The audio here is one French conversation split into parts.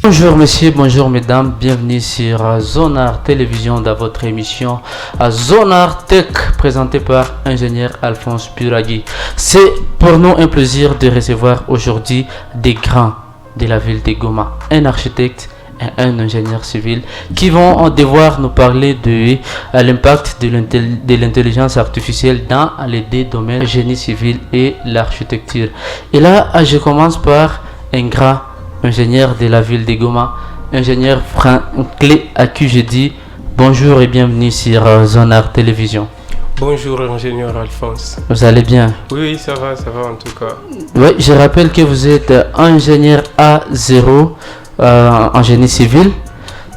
Bonjour messieurs, bonjour mesdames, bienvenue sur Zonar Télévision dans votre émission Zonar Tech présentée par ingénieur Alphonse Buragui. C'est pour nous un plaisir de recevoir aujourd'hui des grands de la ville de Goma, un architecte et un ingénieur civil qui vont devoir nous parler de l'impact de l'intelligence artificielle dans les deux domaines, le génie civil et l'architecture. Et là, je commence par un grand ingénieur de la ville de Goma, ingénieur Franklin, à qui je dis bonjour et bienvenue sur Zonar Télévision. Bonjour ingénieur Alphonse. Vous allez bien? Oui, ça va en tout cas. Oui, je rappelle que vous êtes ingénieur A0 en génie civil.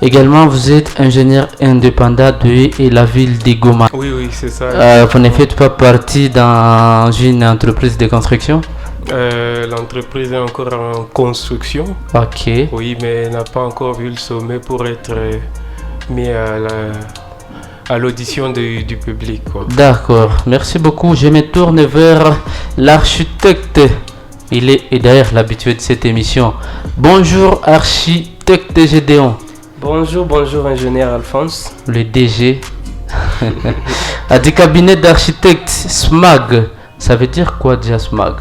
Également, vous êtes ingénieur indépendant de la ville de Goma. Oui, c'est ça. Vous ne faites pas partie dans une entreprise de construction? L'entreprise est encore en construction. Ok. Oui, mais elle n'a pas encore vu le sommet pour être mis à l'audition du public, quoi. D'accord, merci beaucoup. Je me tourne vers l'architecte. Il est d'ailleurs l'habitué de cette émission. Bonjour architecte Gédéon. Bonjour ingénieur Alphonse. Le DG du cabinet d'architecte SMAG. Ça veut dire quoi déjà SMAG?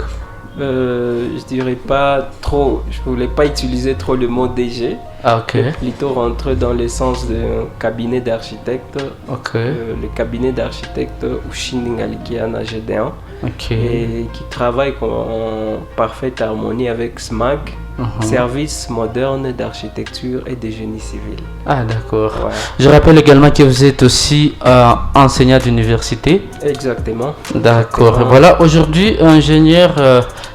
Je dirais pas trop, je voulais pas utiliser trop le mot DG. Ah, ok. Plutôt rentrer dans le sens d'un cabinet d'architecte. Ok. Le cabinet d'architecte Ushiningalikiana Gédéon. Ok. Et qui travaille en parfaite harmonie avec SMAG, Service moderne d'architecture et de génie civil. Ah, d'accord. Ouais. Je rappelle également que vous êtes aussi enseignant d'université. Exactement. D'accord. Exactement. Voilà, aujourd'hui, ingénieur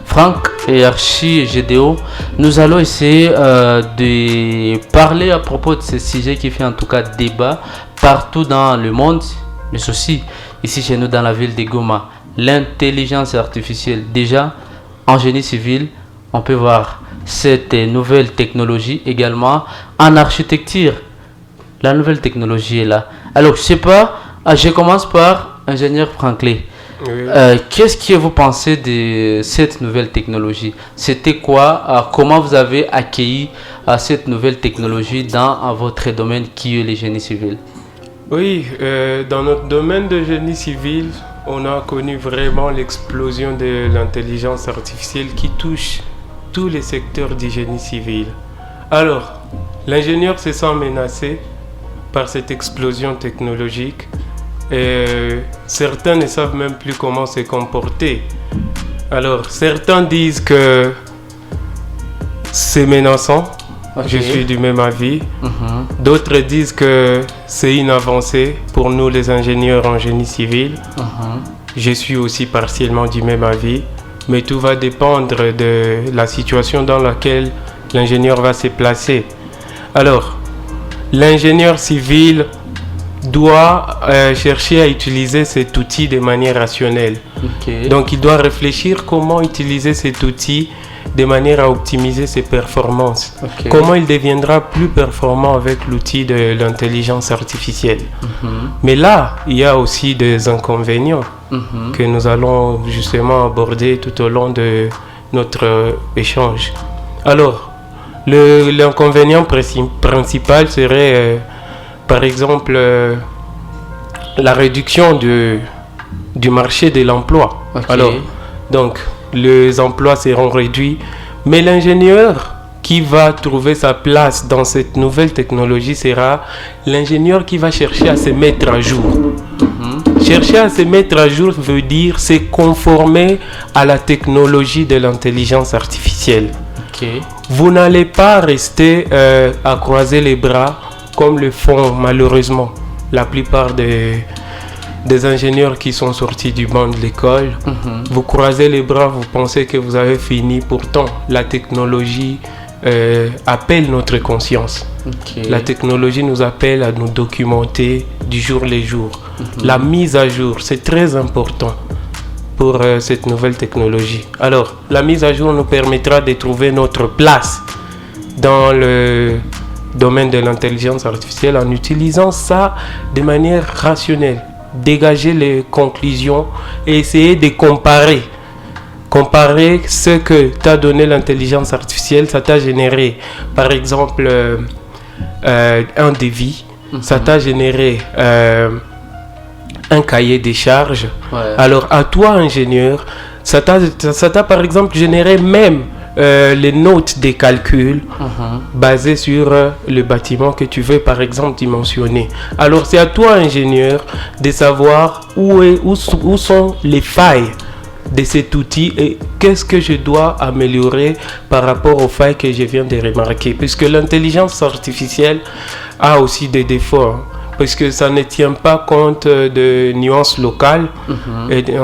Franck et Archi Gédéo, nous allons essayer de parler à propos de ce sujet qui fait en tout cas débat partout dans le monde, mais aussi ici chez nous dans la ville de Goma. L'intelligence artificielle. Déjà, en génie civil, on peut voir cette nouvelle technologie également en architecture. La nouvelle technologie est là. Alors, je sais pas, je commence par ingénieur Franklin. Oui. Qu'est-ce que vous pensez de cette nouvelle technologie? C'était quoi? Comment vous avez accueilli cette nouvelle technologie dans votre domaine qui est le génie civil? Oui, dans notre domaine de génie civil, on a connu vraiment l'explosion de l'intelligence artificielle qui touche tous les secteurs du génie civil. Alors, l'ingénieur se sent menacé par cette explosion technologique et certains ne savent même plus comment se comporter. Alors, certains disent que c'est menaçant. Okay. Je suis du même avis. D'autres disent que c'est une avancée pour nous les ingénieurs en génie civil. Je suis aussi partiellement du même avis, mais tout va dépendre de la situation dans laquelle l'ingénieur va se placer. Alors, l'ingénieur civil doit chercher à utiliser cet outil de manière rationnelle. Okay. Donc, il doit réfléchir comment utiliser cet outil de manière à optimiser ses performances. Okay. Comment il deviendra plus performant avec l'outil de l'intelligence artificielle. Mais là, il y a aussi des inconvénients que nous allons justement aborder tout au long de notre échange. Alors, l'inconvénient principal serait, par exemple, la réduction du marché de l'emploi. Okay. Alors, donc, les emplois seront réduits, mais l'ingénieur qui va trouver sa place dans cette nouvelle technologie sera l'ingénieur qui va chercher à se mettre à jour. Chercher à se mettre à jour veut dire se conformer à la technologie de l'intelligence artificielle. Okay. Vous n'allez pas rester à croiser les bras comme le font malheureusement la plupart des ingénieurs qui sont sortis du banc de l'école. Vous croisez les bras, vous pensez que vous avez fini. Pourtant, la technologie appelle notre conscience. Okay. La technologie nous appelle à nous documenter du jour le jour. La mise à jour, c'est très important pour cette nouvelle technologie. Alors, la mise à jour nous permettra de trouver notre place dans le domaine de l'intelligence artificielle en utilisant ça de manière rationnelle. Dégager les conclusions et essayer de comparer comparer ce que t'a donné l'intelligence artificielle, ça t'a généré, par exemple, un devis, ça t'a généré un cahier des charges. Alors, à toi, ingénieur, ça t'a par exemple généré même les notes des calculs basées sur le bâtiment que tu veux par exemple dimensionner. Alors c'est à toi ingénieur de savoir où sont les failles de cet outil et qu'est-ce que je dois améliorer par rapport aux failles que je viens de remarquer, puisque l'intelligence artificielle a aussi des défauts, parce que ça ne tient pas compte de nuances locales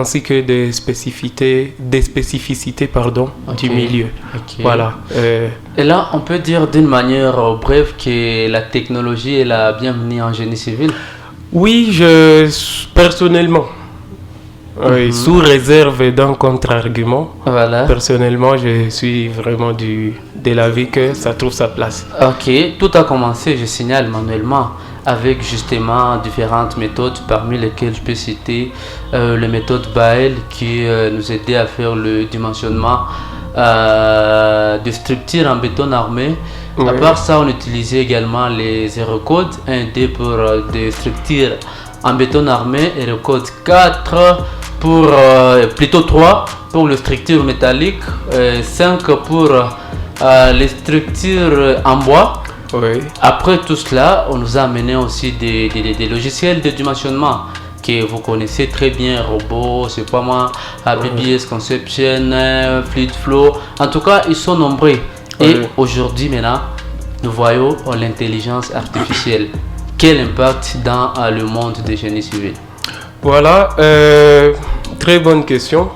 ainsi que des spécificités du milieu. Voilà. Et là, on peut dire d'une manière brève que la technologie est la bienvenue en génie civil? Oui, personnellement, sous réserve d'un contre-argument, personnellement, je suis vraiment de l'avis que ça trouve sa place. Ok, tout a commencé, je signale manuellement, avec justement différentes méthodes, parmi lesquelles je peux citer la méthode Bael qui nous aidait à faire le dimensionnement de structures en béton armé. À part ça, on utilisait également les Aerocode 1D pour des structures en béton armé, Aerocode 4 pour plutôt 3 pour les structures métalliques, 5 pour les structures en bois. Après tout cela, on nous a amené aussi des logiciels de dimensionnement que vous connaissez très bien, Robot, c'est pas moi, BBS Conception, Fluid Flow. En tout cas, ils sont nombreux. Et aujourd'hui, maintenant, nous voyons l'intelligence artificielle. Quel impact dans le monde des génies civils? Voilà, très bonne question.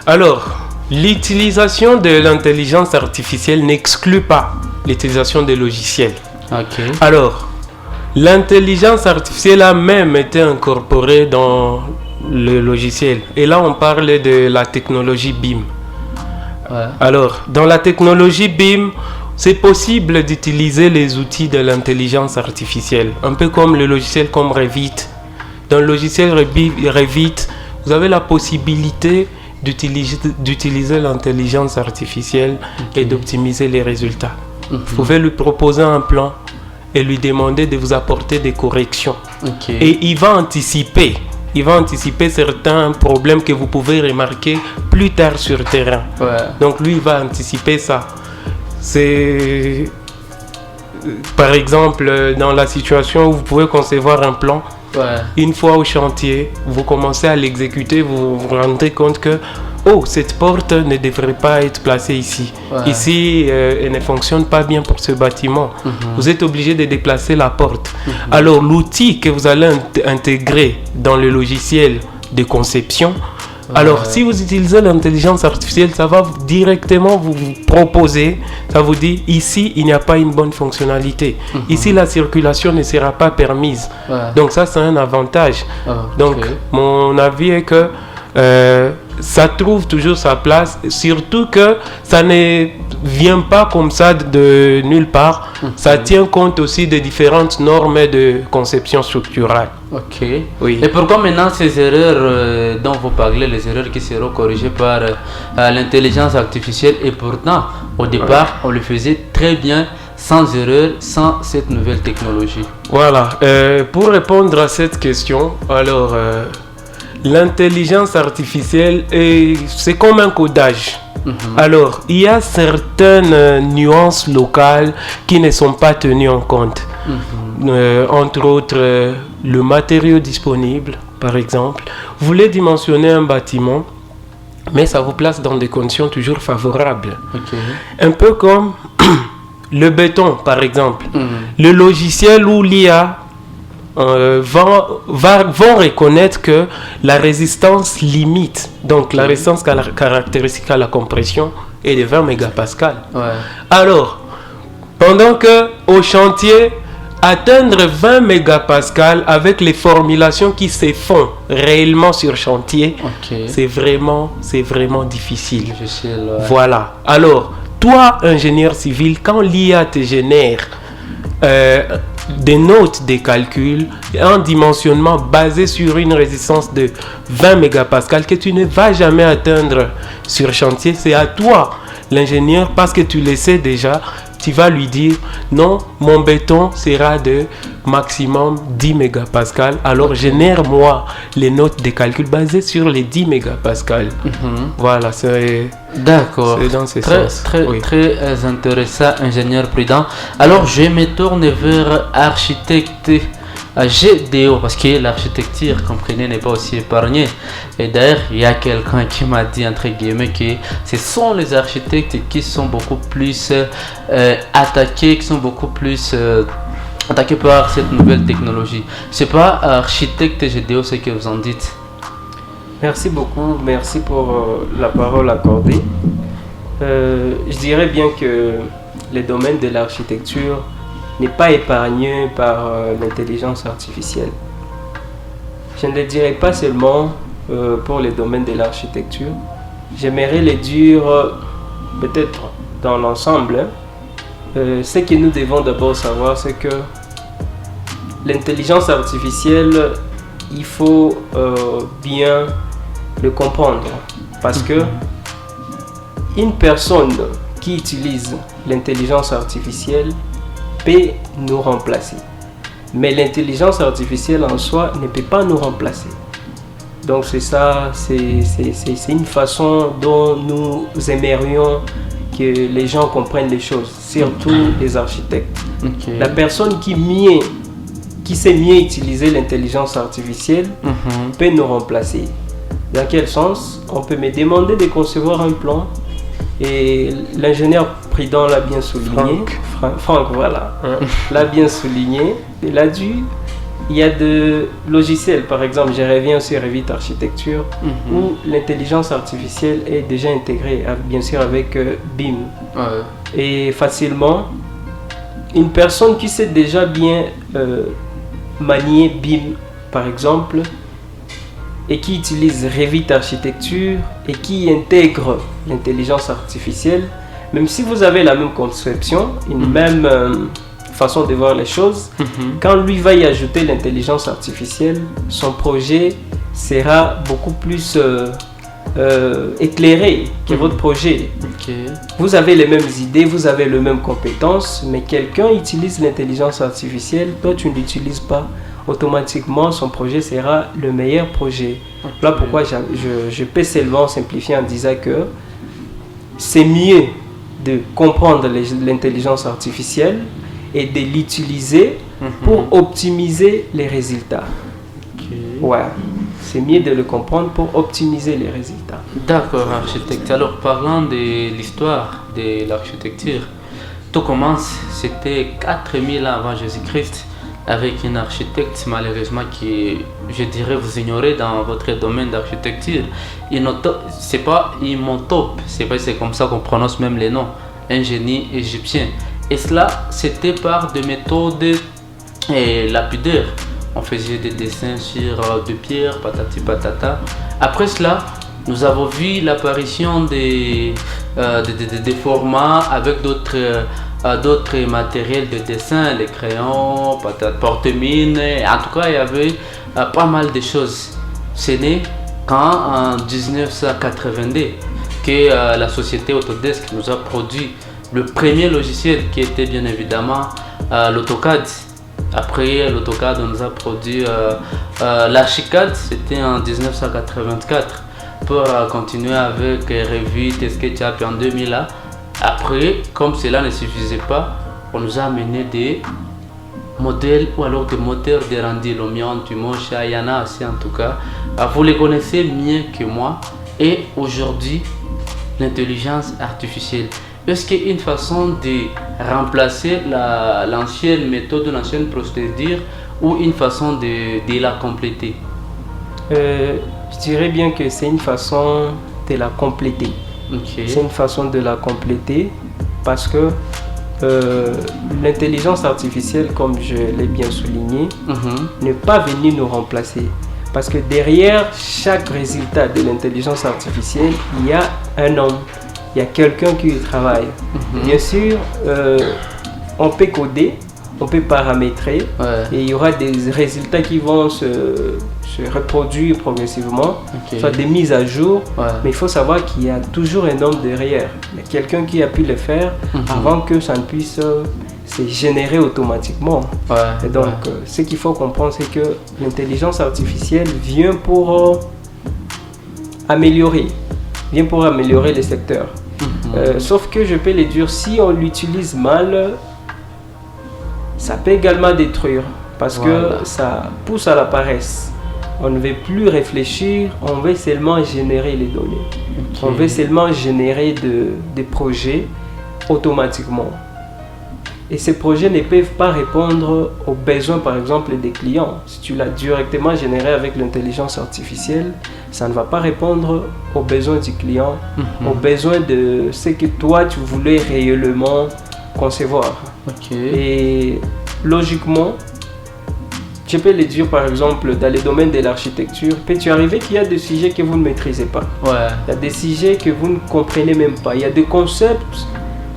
Alors, l'utilisation de l'intelligence artificielle n'exclut pas l'utilisation des logiciels. Alors, l'intelligence artificielle a même été incorporée dans le logiciel. Et là, on parle de la technologie BIM. Alors, dans la technologie BIM, c'est possible d'utiliser les outils de l'intelligence artificielle, un peu comme le logiciel comme Revit. Dans le logiciel Revit, vous avez la possibilité d'utiliser l'intelligence artificielle et d'optimiser les résultats. Vous pouvez lui proposer un plan et lui demander de vous apporter des corrections. Et il va anticiper certains problèmes que vous pouvez remarquer plus tard sur terrain. Donc lui, il va anticiper ça. C'est par exemple dans la situation où vous pouvez concevoir un plan. Une fois au chantier, vous commencez à l'exécuter, vous vous rendez compte que cette porte ne devrait pas être placée ici. Ici, elle ne fonctionne pas bien pour ce bâtiment. Vous êtes obligé de déplacer la porte. Alors, l'outil que vous allez intégrer dans le logiciel de conception, alors si vous utilisez l'intelligence artificielle, ça va directement vous proposer, ça vous dit ici, il n'y a pas une bonne fonctionnalité. Ici, la circulation ne sera pas permise. Donc ça, c'est un avantage. Donc, mon avis est que ça trouve toujours sa place, surtout que ça ne vient pas comme ça de nulle part. Ça tient compte aussi des différentes normes de conception structurale. Et pourquoi maintenant ces erreurs dont vous parlez, les erreurs qui seront corrigées par l'intelligence artificielle, et pourtant au départ on le faisait très bien sans erreur, sans cette nouvelle technologie? Voilà, pour répondre à cette question, alors l'intelligence artificielle, c'est comme un codage. Alors, il y a certaines nuances locales qui ne sont pas tenues en compte. Entre autres, le matériau disponible, par exemple. Vous voulez dimensionner un bâtiment, mais ça vous place dans des conditions toujours favorables. Un peu comme le béton, par exemple. Le logiciel ou l'IA vont reconnaître que la résistance limite, donc la résistance caractéristique à la compression, est de 20 mégapascales. Alors, pendant que au chantier, atteindre 20 mégapascales avec les formulations qui se font réellement sur chantier, c'est vraiment difficile. Voilà. Alors, toi, ingénieur civil, quand l'IA te génère des notes des calculs, un dimensionnement basé sur une résistance de 20 mégapascales que tu ne vas jamais atteindre sur chantier. C'est à toi, l'ingénieur, parce que tu le sais déjà, tu vas lui dire non, mon béton sera de maximum 10 mégapascales. Alors génère-moi les notes des calculs basées sur les 10 mégapascales. Voilà, c'est D'accord. dans ce Très, sens. très, Oui. très intéressant, ingénieur Prudent. Alors, je me tourne vers architecte GDO parce que l'architecture, comprenez, n'est pas aussi épargnée. Et d'ailleurs, il y a quelqu'un qui m'a dit, entre guillemets, que ce sont les architectes qui sont beaucoup plus attaqués, qui sont beaucoup plus attaqués par cette nouvelle technologie. C'est pas architecte GDO ce que vous en dites. Merci beaucoup, merci pour la parole accordée. Je dirais bien que le domaine de l'architecture n'est pas épargné par l'intelligence artificielle. Je ne le dirais pas seulement pour le domaine de l'architecture. J'aimerais le dire peut-être dans l'ensemble. Ce que nous devons d'abord savoir, c'est que l'intelligence artificielle, il faut bien le comprendre. Parce que une personne qui utilise l'intelligence artificielle peut nous remplacer. Mais l'intelligence artificielle en soi ne peut pas nous remplacer. Donc c'est ça, c'est une façon dont nous aimerions que les gens comprennent les choses, surtout les architectes. Okay. La personne qui sait mieux utiliser l'intelligence artificielle peut nous remplacer. Dans quel sens? On peut me demander de concevoir un plan et l'ingénieur Prudent l'a bien souligné. Franck, voilà, l'a bien souligné. Il a dit, il y a des logiciels, par exemple, je reviens sur Revit Architecture, où l'intelligence artificielle est déjà intégrée, bien sûr avec BIM. Et facilement, une personne qui sait déjà bien manier BIM, par exemple, et qui utilise Revit Architecture et qui intègre l'intelligence artificielle, même si vous avez la même conception, une même façon de voir les choses, quand lui va y ajouter l'intelligence artificielle, son projet sera beaucoup plus éclairé que votre projet. Vous avez les mêmes idées, vous avez les mêmes compétences, mais quelqu'un utilise l'intelligence artificielle, toi tu ne l'utilises pas. Automatiquement, son projet sera le meilleur projet. Voilà pourquoi je peux seulement simplifier en disant que c'est mieux de comprendre l'intelligence artificielle et de l'utiliser pour optimiser les résultats. Ouais, c'est mieux de le comprendre pour optimiser les résultats. D'accord, architecte. Alors, parlant de l'histoire de l'architecture, tout commence, c'était 4000 ans avant Jésus-Christ, avec un architecte malheureusement qui, je dirais, vous ignorez dans votre domaine d'architecture. C'est pas Imhotep, c'est comme ça qu'on prononce même les noms, un génie égyptien. Et cela, c'était par des méthodes lapidaires. On faisait des dessins sur de pierres, patati patata. Après cela, nous avons vu l'apparition des formats avec d'autres matériels de dessin, les crayons, porte-mine. En tout cas, il y avait pas mal de choses. C'est né quand en 1982 que la société Autodesk nous a produit le premier logiciel qui était bien évidemment l'AutoCAD. Après l'AutoCAD, on nous a produit l'Archicad, c'était en 1984. Pour continuer avec Revit et SketchUp en 2000. Après, comme cela ne suffisait pas, on nous a amené des modèles ou alors des moteurs de rendu, l'Omion, Tumosha, il y en a aussi en tout cas. Vous les connaissez mieux que moi. Et aujourd'hui, l'intelligence artificielle. Est-ce qu'il y a une façon de remplacer l'ancienne méthode, l'ancienne procédure ou une façon de la compléter? Je dirais bien que c'est une façon de la compléter. C'est une façon de la compléter parce que l'intelligence artificielle, comme je l'ai bien souligné, n'est pas venue nous remplacer. Parce que derrière chaque résultat de l'intelligence artificielle, il y a un homme, il y a quelqu'un qui y travaille. Bien sûr, on peut coder, on peut paramétrer et il y aura des résultats qui vont se reproduire progressivement, soit des mises à jour, mais il faut savoir qu'il y a toujours un homme derrière, quelqu'un qui a pu le faire avant que ça ne puisse se générer automatiquement. Et donc, ce qu'il faut comprendre, c'est que l'intelligence artificielle vient pour améliorer les secteurs. Sauf que je peux le dire, si on l'utilise mal, ça peut également détruire, parce que ça pousse à la paresse. On ne veut plus réfléchir, on veut seulement générer les données. On veut seulement générer des projets automatiquement. Et ces projets ne peuvent pas répondre aux besoins, par exemple, des clients. Si tu l'as directement généré avec l'intelligence artificielle, ça ne va pas répondre aux besoins du client, aux besoins de ce que toi, tu voulais réellement concevoir. Et logiquement, je peux le dire, par exemple, dans le domaine de l'architecture, peut-tu arriver qu'il y a des sujets que vous ne maîtrisez pas. Il y a des sujets que vous ne comprenez même pas. Il y a des concepts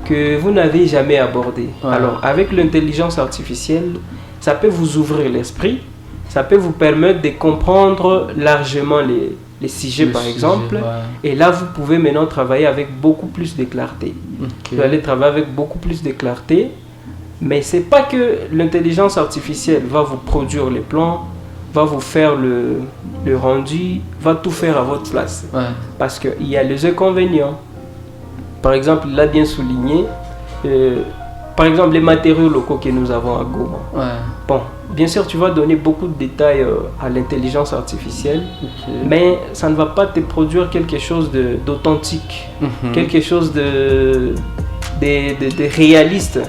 que vous n'avez jamais abordés. Alors, avec l'intelligence artificielle, ça peut vous ouvrir l'esprit, ça peut vous permettre de comprendre largement les sujets, par exemple. Et là, vous pouvez maintenant travailler avec beaucoup plus de clarté. Vous allez travailler avec beaucoup plus de clarté. Mais ce n'est pas que l'intelligence artificielle va vous produire les plans, va vous faire le rendu, va tout faire à votre place. Parce qu'il y a les inconvénients. Par exemple, il l'a bien souligné, par exemple les matériaux locaux que nous avons à Goma. Bon, bien sûr, tu vas donner beaucoup de détails à l'intelligence artificielle, mais ça ne va pas te produire quelque chose d'authentique, quelque chose de réaliste.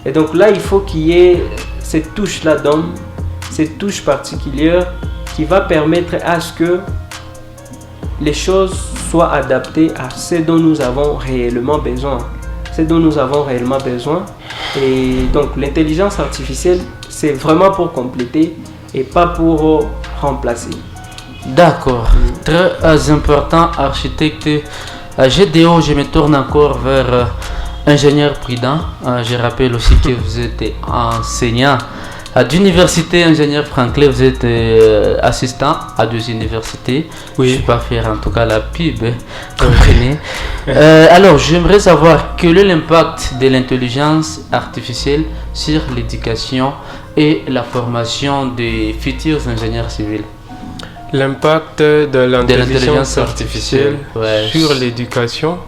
Et donc là, il faut qu'il y ait cette touche-là d'homme, cette touche particulière qui va permettre à ce que les choses soient adaptées à ce dont nous avons réellement besoin. Et donc l'intelligence artificielle, c'est vraiment pour compléter et pas pour remplacer. D'accord. Très important, architecte. GDO, je me tourne encore vers ingénieur prudent. Je rappelle aussi que vous êtes enseignant d'université, ingénieur Franklin, vous êtes assistant à 2 universités. Je ne vais pas faire en tout cas la pub, comprenez. Alors, j'aimerais savoir quel est l'impact de l'intelligence artificielle sur l'éducation et la formation des futurs ingénieurs civils. L'impact de l'intelligence artificielle sur l'éducation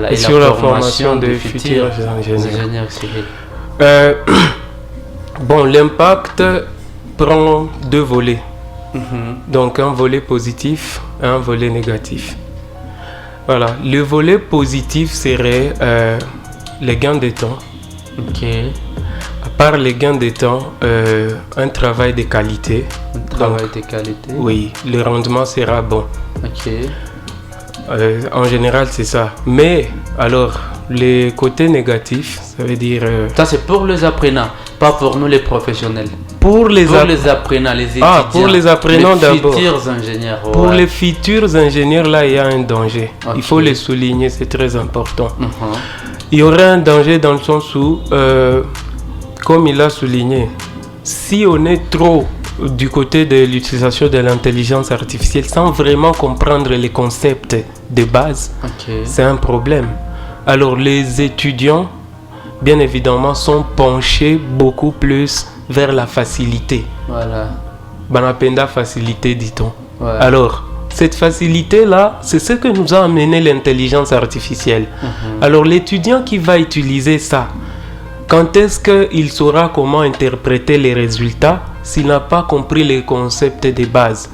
et sur la formation des futurs ingénieurs civils. Bon, l'impact prend 2 volets. Donc un volet positif et un volet négatif. Voilà, le volet positif serait les gains de temps. À part les gains de temps, un travail de qualité. Oui, le rendement sera bon. En général, c'est ça. Mais alors, les côtés négatifs, ça veut dire... Ça, c'est pour les apprenants, pas pour nous les professionnels. Pour les apprenants, les étudiants. Pour les apprenants d'abord. Les futurs ingénieurs. Pour les futurs ingénieurs, là, il y a un danger. Il faut le souligner, c'est très important. Il y aurait un danger dans le sens où, comme il a souligné, si on est trop du côté de l'utilisation de l'intelligence artificielle sans vraiment comprendre les concepts de base, c'est un problème. Alors les étudiants, bien évidemment, sont penchés beaucoup plus vers la facilité. Banapenda facilité, dit-on. Alors, cette facilité-là, c'est ce que nous a amené l'intelligence artificielle. Alors l'étudiant qui va utiliser ça, quand est-ce qu'il saura comment interpréter les résultats s'il n'a pas compris les concepts de base?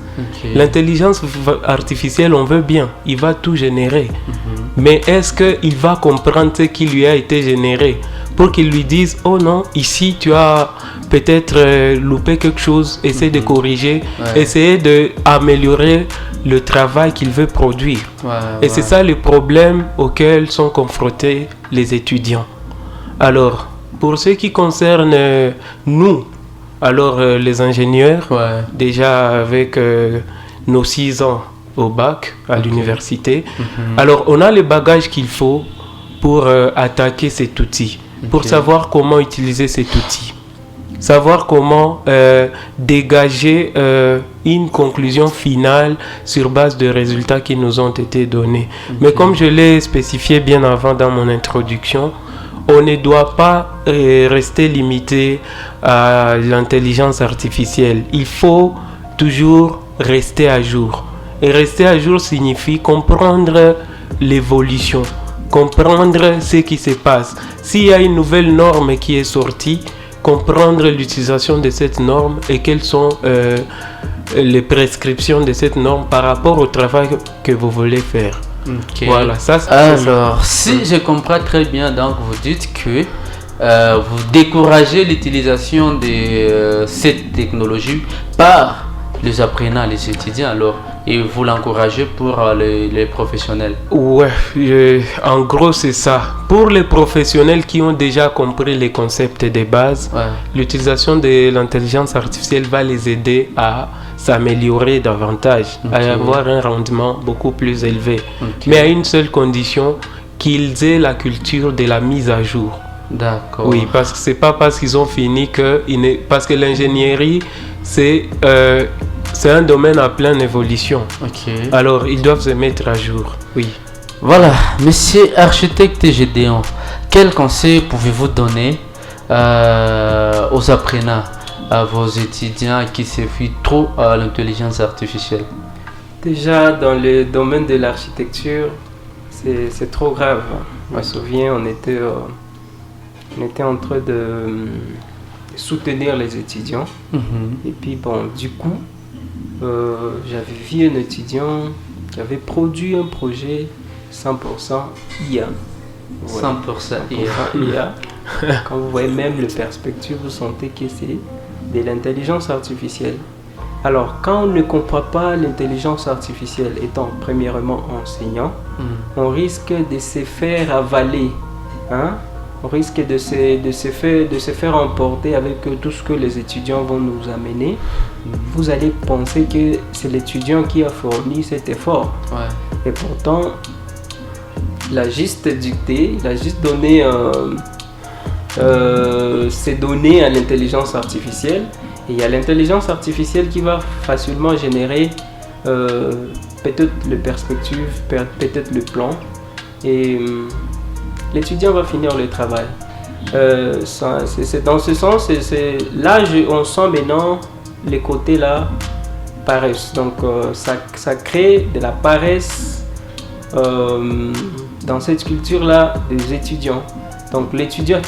L'intelligence artificielle, on veut bien, il va tout générer. Mais est-ce qu'il va comprendre ce qui lui a été généré pour qu'il lui dise « Oh non, ici tu as peut-être loupé quelque chose, essaie de corriger, essayer d'améliorer le travail qu'il veut produire. » Et c'est ça le problème auquel sont confrontés les étudiants. Alors, pour ce qui concerne nous, alors les ingénieurs, déjà avec nos 6 ans au bac à l'université, alors on a le bagage qu'il faut pour attaquer cet outil, pour savoir comment utiliser cet outil. savoir comment dégager une conclusion finale sur base de résultats qui nous ont été donnés. Mais comme je l'ai spécifié bien avant dans mon introduction, on ne doit pas rester limité à l'intelligence artificielle. Il faut toujours rester à jour. Et rester à jour signifie comprendre l'évolution, comprendre ce qui se passe. S'il y a une nouvelle norme qui est sortie, comprendre l'utilisation de cette norme et quelles sont les prescriptions de cette norme par rapport au travail que vous voulez faire. Okay. Voilà, ça c'est alors, si je comprends très bien, donc vous dites que vous découragez l'utilisation de cette technologie par les apprenants, les étudiants, alors, et vous l'encouragez pour les professionnels. Ouais, en gros c'est ça. Pour les professionnels qui ont déjà compris les concepts de base, l'utilisation de l'intelligence artificielle va les aider à s'améliorer davantage, à avoir un rendement beaucoup plus élevé. Mais à une seule condition, qu'ils aient la culture de la mise à jour. D'accord. Oui, parce que c'est pas parce qu'ils ont fini que... Parce que l'ingénierie, c'est un domaine en pleine évolution. Alors, ils doivent se mettre à jour. Oui. Voilà, monsieur architecte Gédéon, quel conseil pouvez-vous donner aux apprenants, à vos étudiants qui se fient trop à l'intelligence artificielle? Déjà, dans le domaine de l'architecture, c'est trop grave. Je me souviens, on était en train de soutenir les étudiants. Et puis, bon, du coup, j'avais vu un étudiant qui avait produit un projet 100% IA. Voilà. 100% IA. Quand vous voyez même les perspectives, vous sentez que c'est de l'intelligence artificielle. Alors, quand on ne comprend pas l'intelligence artificielle étant premièrement enseignant, on risque de se faire avaler. On risque de se faire emporter avec tout ce que les étudiants vont nous amener. Vous allez penser que c'est l'étudiant qui a fourni cet effort. Et pourtant, il a juste dicté, il a juste donné ces données à l'intelligence artificielle. Et il y a l'intelligence artificielle qui va facilement générer peut-être les perspectives, peut-être le plan. Et l'étudiant va finir le travail. C'est dans ce sens, là on sent maintenant les côtés là paresse. Donc ça crée de la paresse dans cette culture là des étudiants. Donc l'étudiant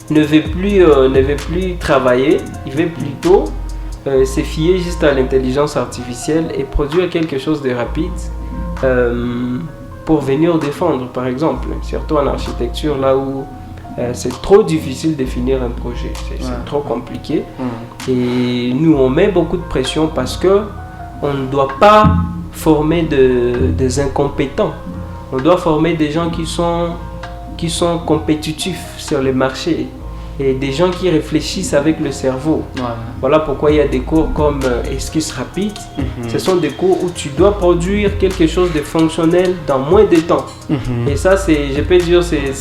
ne veut plus travailler, il veut plutôt se fier juste à l'intelligence artificielle et produire quelque chose de rapide pour venir défendre, par exemple, surtout en architecture, là où c'est trop difficile de finir un projet, c'est trop compliqué. Et nous, on met beaucoup de pression parce que on ne doit pas former des incompétents. On doit former des gens qui sont compétitifs sur le marché et des gens qui réfléchissent avec le cerveau. Voilà pourquoi il y a des cours comme esquisse rapide. Ce sont des cours où tu dois produire quelque chose de fonctionnel dans moins de temps. Et ça, je peux dire, c'est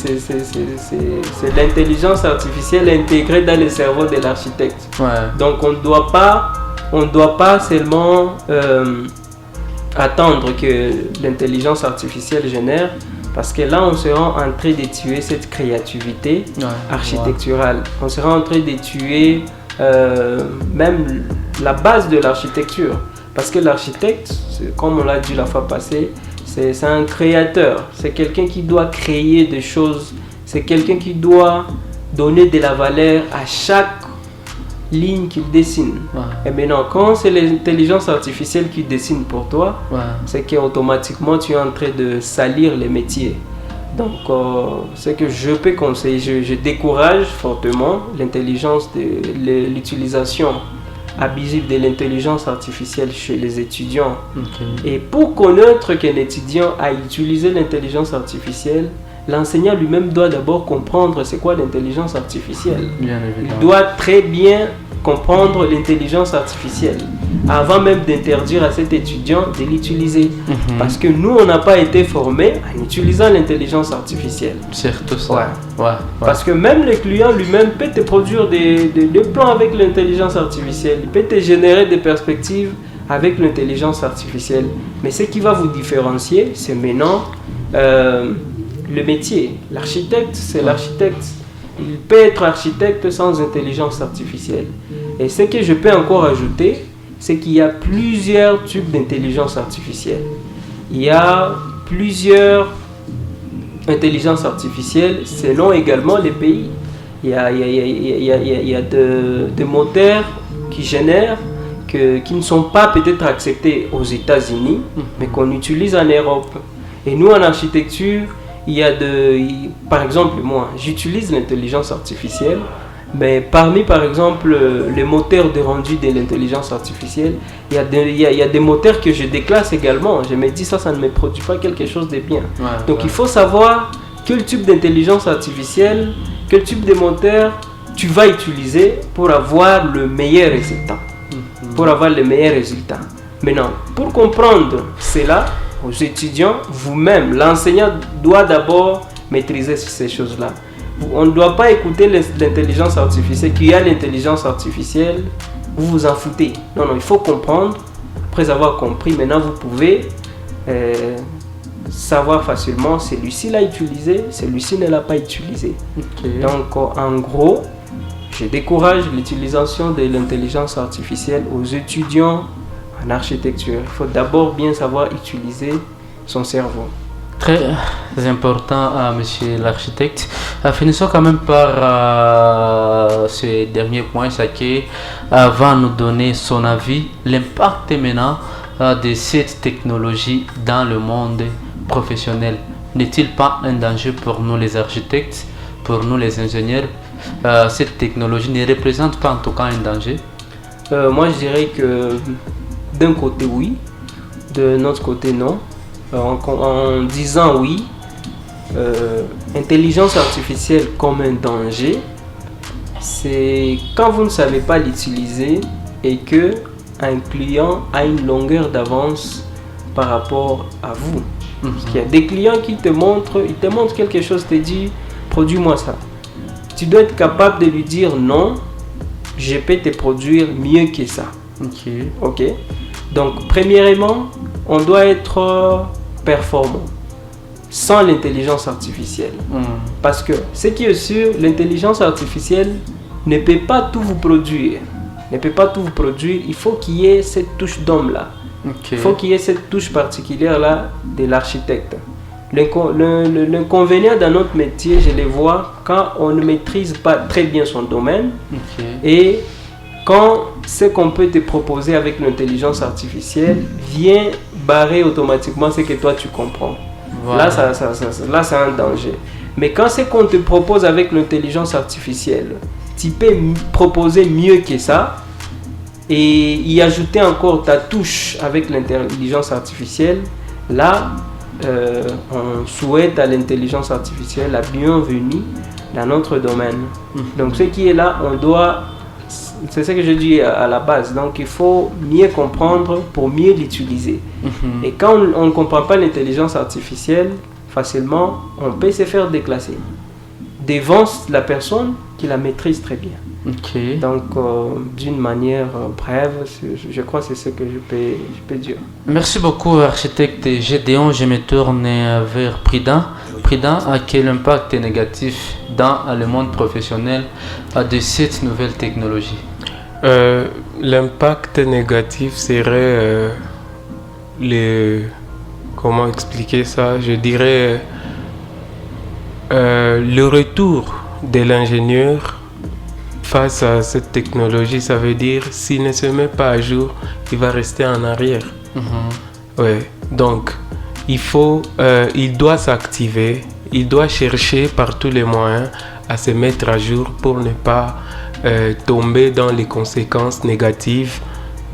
l'intelligence artificielle intégrée dans le cerveau de l'architecte. Donc on ne doit pas seulement attendre que l'intelligence artificielle génère, parce que là on sera en train de tuer cette créativité architecturale. On sera en train de tuer même la base de l'architecture, parce que l'architecte, comme on l'a dit la fois passée, c'est un créateur, c'est quelqu'un qui doit créer des choses, c'est quelqu'un qui doit donner de la valeur à chaque ligne qu'il dessine. Et maintenant, quand c'est l'intelligence artificielle qui dessine pour toi, c'est qu'automatiquement tu es en train de salir les métiers. Donc, ce que je peux conseiller, je décourage fortement l'utilisation abusive de l'intelligence artificielle chez les étudiants. Et pour connaître qu'un étudiant a utilisé l'intelligence artificielle, l'enseignant lui-même doit d'abord comprendre c'est quoi l'intelligence artificielle. Il doit très bien comprendre l'intelligence artificielle avant même d'interdire à cet étudiant de l'utiliser. Parce que nous, on n'a pas été formés en utilisant l'intelligence artificielle. Surtout ça. Ouais. Parce que même le client lui-même peut te produire des plans avec l'intelligence artificielle. Il peut te générer des perspectives avec l'intelligence artificielle. Mais ce qui va vous différencier, c'est maintenant le métier. L'architecte, c'est l'architecte. Il peut être architecte sans intelligence artificielle. Et ce que je peux encore ajouter, c'est qu'il y a plusieurs types d'intelligence artificielle. Il y a plusieurs intelligences artificielles selon également les pays. Il y a des moteurs qui génèrent, qui ne sont pas peut-être acceptés aux États-Unis, mais qu'on utilise en Europe. Et nous, en architecture, par exemple, moi, j'utilise l'intelligence artificielle, mais parmi, par exemple, les moteurs de rendu de l'intelligence artificielle, il y a des moteurs que je déclasse également. Je me dis, ça ne me produit pas quelque chose de bien. Donc, il faut savoir quel type d'intelligence artificielle, quel type de moteur tu vas utiliser pour avoir le meilleur résultat. Maintenant, pour comprendre cela, aux étudiants, vous-même, l'enseignant doit d'abord maîtriser ces choses-là. On ne doit pas écouter l'intelligence artificielle, qu'il y a l'intelligence artificielle, vous vous en foutez. Non, il faut comprendre. Après avoir compris, maintenant vous pouvez savoir facilement celui-ci l'a utilisé, celui-ci ne l'a pas utilisé. Donc en gros, je décourage l'utilisation de l'intelligence artificielle aux étudiants en architecture. Il faut d'abord bien savoir utiliser son cerveau. Très important, monsieur l'architecte. Finissons quand même par ce dernier point, Saké va nous donner son avis, l'impact maintenant de cette technologie dans le monde professionnel. N'est-il pas un danger pour nous les architectes, pour nous les ingénieurs? Cette technologie ne représente pas en tout cas un danger? Moi je dirais que d'un côté oui, de notre côté non. En disant oui, intelligence artificielle comme un danger, c'est quand vous ne savez pas l'utiliser et que un client a une longueur d'avance par rapport à vous. Parce qu'il y a des clients qui te montrent, ils te montrent quelque chose, te disent produis-moi ça. Tu dois être capable de lui dire non, je peux te produire mieux que ça. Ok. Donc premièrement, on doit être performant sans l'intelligence artificielle. Parce que ce qui est sûr, l'intelligence artificielle ne peut pas tout vous produire. Il faut qu'il y ait cette touche d'homme là. Il faut qu'il y ait cette touche particulière là de l'architecte. L'inconvénient dans notre métier, je les vois quand on ne maîtrise pas très bien son domaine et quand ce qu'on peut te proposer avec l'intelligence artificielle vient barrer automatiquement ce que toi tu comprends. Là, c'est un danger. Mais quand ce qu'on te propose avec l'intelligence artificielle, tu peux proposer mieux que ça et y ajouter encore ta touche avec l'intelligence artificielle, là, on souhaite à l'intelligence artificielle la bienvenue dans notre domaine. Donc ce qui est là, on doit... C'est ce que je dis à la base. Donc il faut mieux comprendre pour mieux l'utiliser. Et quand on ne comprend pas l'intelligence artificielle, facilement, on peut se faire déclasser devant la personne qui la maîtrise très bien. Donc d'une manière brève, je crois que c'est ce que je peux dire. Merci beaucoup architecte Gédéon. Je me tourne vers Prida. Prida, à quel impact négatif dans le monde professionnel de cette nouvelle technologie? L'impact négatif serait comment expliquer ça? Je dirais le retour de l'ingénieur face à cette technologie. Ça veut dire s'il ne se met pas à jour, il va rester en arrière. Donc il doit s'activer, il doit chercher par tous les moyens à se mettre à jour pour ne pas tomber dans les conséquences négatives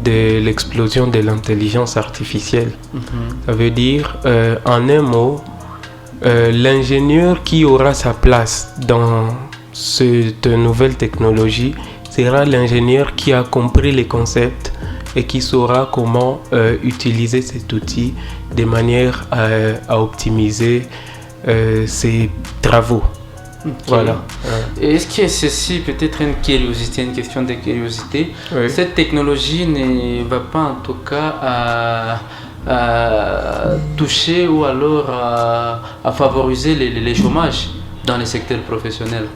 de l'explosion de l'intelligence artificielle. Ça veut dire, en un mot, l'ingénieur qui aura sa place dans cette nouvelle technologie, sera l'ingénieur qui a compris les concepts et qui saura comment utiliser cet outil de manière à optimiser ses travaux. Okay. Voilà. Et est-ce que ceci peut-être une curiosité, une question de curiosité? Oui. Cette technologie ne va pas en tout cas à toucher ou alors à favoriser les chômages dans les secteurs professionnels?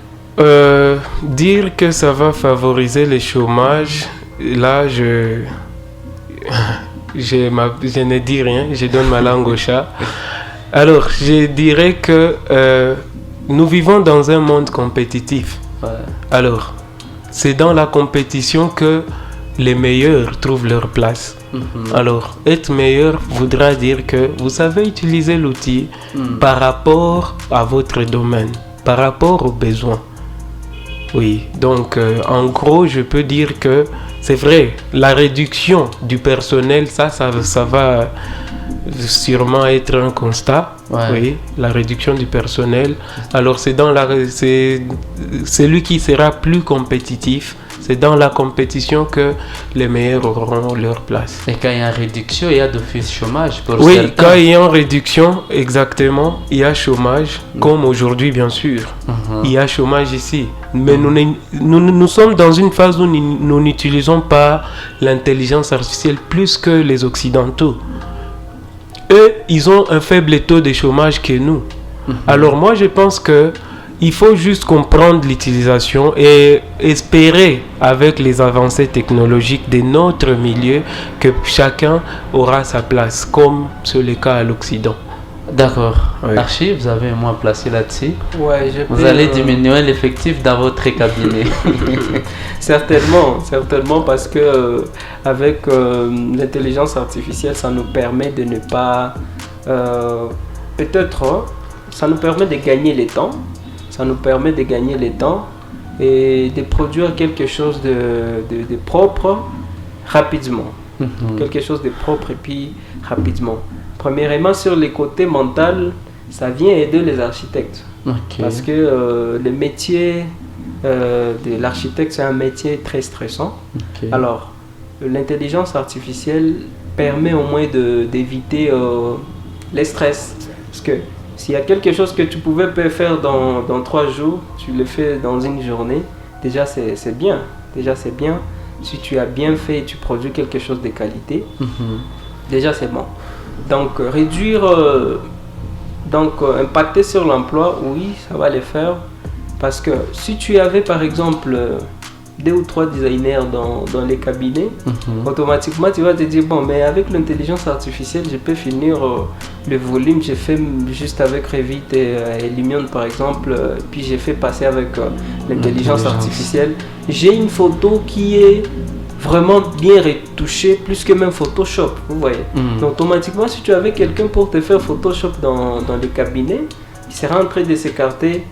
Dire que ça va favoriser le chômage, là je ne dis rien, je donne ma langue au chat. Alors je dirais que nous vivons dans un monde compétitif. Ouais. Alors, c'est dans la compétition que les meilleurs trouvent leur place. Alors, être meilleur voudra dire que vous savez utiliser l'outil par rapport à votre domaine, par rapport aux besoins. Oui, donc en gros, je peux dire que c'est vrai, la réduction du personnel, ça va sûrement être un constat. Ouais. Oui, la réduction du personnel. Alors c'est celui qui sera plus compétitif. C'est dans la compétition que les meilleurs auront leur place. Et quand il y a une réduction, il y a d'office chômage pour Oui, certains. quand il y a une réduction, exactement, il y a chômage, comme aujourd'hui bien sûr. Il y a chômage ici. Mais nous sommes dans une phase où nous n'utilisons pas l'intelligence artificielle plus que les Occidentaux. Eux, ils ont un faible taux de chômage que nous. Alors moi, je pense que il faut juste comprendre l'utilisation et espérer, avec les avancées technologiques de notre milieu, que chacun aura sa place, comme c'est le cas à l'Occident. D'accord. Oui. Archie, vous avez un moins placé là-dessus. Ouais, Vous allez diminuer l'effectif dans votre cabinet. Certainement, parce que avec l'intelligence artificielle, ça nous permet de ne pas ça nous permet de gagner le temps. Ça nous permet de gagner le temps et de produire quelque chose de propre rapidement. Quelque chose de propre et puis rapidement. Premièrement, sur les côtés mental, ça vient aider les architectes. Okay. Parce que le métier de l'architecte, c'est un métier très stressant. Okay. Alors, l'intelligence artificielle permet au moins d'éviter les stress. Parce que s'il y a quelque chose que tu pouvais faire dans 3 jours, tu le fais dans une journée, déjà c'est bien. Si tu as bien fait et tu produis quelque chose de qualité, déjà c'est bon. Donc impacter sur l'emploi, oui, ça va le faire. Parce que si tu avais par exemple 2 ou 3 designers dans les cabinets, automatiquement tu vas te dire, bon, mais avec l'intelligence artificielle, je peux finir le volume, j'ai fait juste avec Revit et Lumion par exemple, puis j'ai fait passer avec l'intelligence artificielle. J'ai une photo qui est vraiment bien retouchée, plus que même Photoshop, vous voyez. Donc automatiquement, si tu avais quelqu'un pour te faire Photoshop dans le cabinet, il sera en train de s'écarter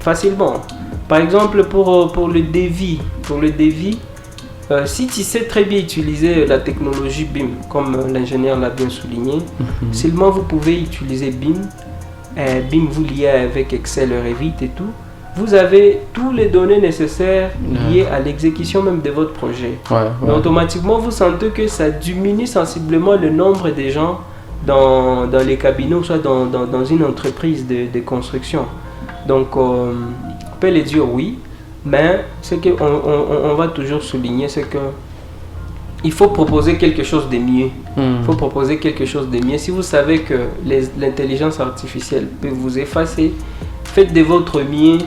facilement. Par exemple, pour le devis, si tu sais très bien utiliser la technologie BIM, comme l'ingénieur l'a bien souligné, seulement vous pouvez utiliser BIM. BIM vous liez avec Excel, Revit et tout. Vous avez tous les données nécessaires liées à l'exécution même de votre projet. Mais automatiquement, vous sentez que ça diminue sensiblement le nombre de gens dans les cabinets, ou soit dans une entreprise de construction. Donc, on peut le dire oui, mais ce qu'on va toujours souligner, c'est que il faut proposer quelque chose de mieux. Si vous savez que l'intelligence artificielle peut vous effacer, faites de votre mieux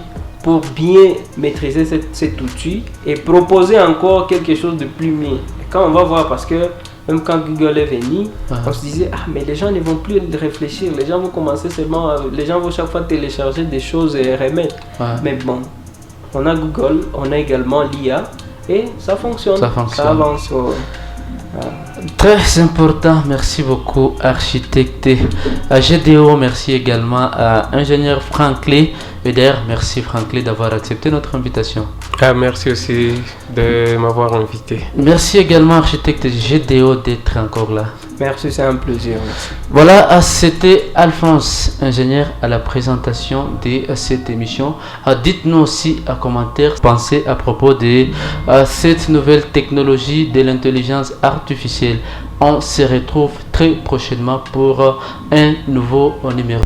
pour bien maîtriser cet outil et proposer encore quelque chose de plus mieux. Et quand on va voir, parce que même quand Google est venu, on se disait, mais les gens ne vont plus réfléchir, les gens vont commencer seulement, les gens vont chaque fois télécharger des choses et remettre. Mais bon, on a Google, on a également l'IA et ça fonctionne, ça avance. Très important, merci beaucoup architecte GDO, merci également à ingénieur Franklin EDER. Merci Franklin d'avoir accepté notre invitation. Merci aussi de m'avoir invité. Merci également architecte GDO d'être encore là. Merci, c'est un plaisir. Voilà, c'était Alphonse, ingénieur, à la présentation de cette émission. Dites-nous aussi en commentaire, pensez à propos de cette nouvelle technologie de l'intelligence artificielle. On se retrouve très prochainement pour un nouveau numéro.